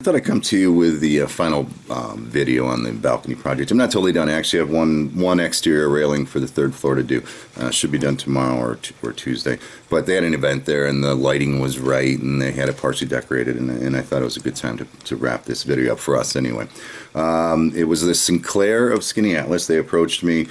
I thought I'd come to you with the final video on the balcony project. I'm not totally done. I actually have one exterior railing for the third floor to do. Should be done tomorrow or Tuesday. But they had an event there and the lighting was right and they had it partially decorated, and I thought it was a good time to wrap this video up for us anyway. It was the Sinclair of Skaneateles. They approached me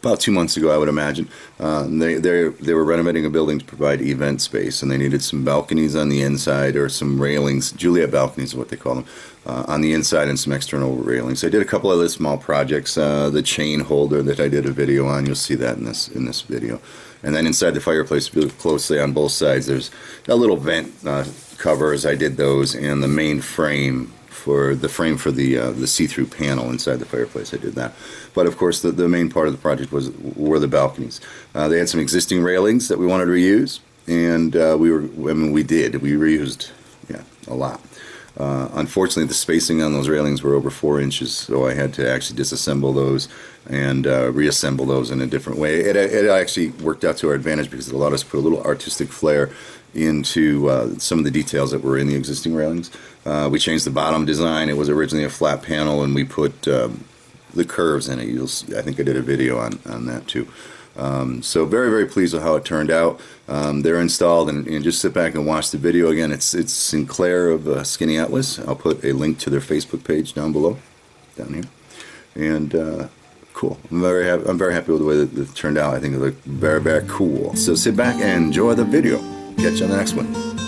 about 2 months ago, I would imagine. They were renovating a building to provide event space, and they needed some balconies on the inside, or some railings. Juliet balconies is what they call them, on the inside, and some external railings. I did a couple other small projects. The chain holder that I did a video on, you'll see that in this video. And then inside the fireplace, if you look closely on both sides, there's a little vent covers. I did those, and the main frame for the see-through panel inside the fireplace. I did that. But of course the main part of the project were the balconies. They had some existing railings that we wanted to reuse, and we reused a lot. Unfortunately, the spacing on those railings were over 4 inches, so I had to actually disassemble those and reassemble those in a different way. It actually worked out to our advantage because it allowed us to put a little artistic flair into some of the details that were in the existing railings. We changed the bottom design. It was originally a flat panel, and we put the curves in it. I think I did a video on that too. So very, very pleased with how it turned out. They're installed, and just sit back and watch the video. Again, it's Sinclair of Skaneateles. I'll put a link to their Facebook page down below, down here. And cool. I'm very happy with the way that it turned out. I think it looked very, very cool. So sit back and enjoy the video. Catch you on the next one.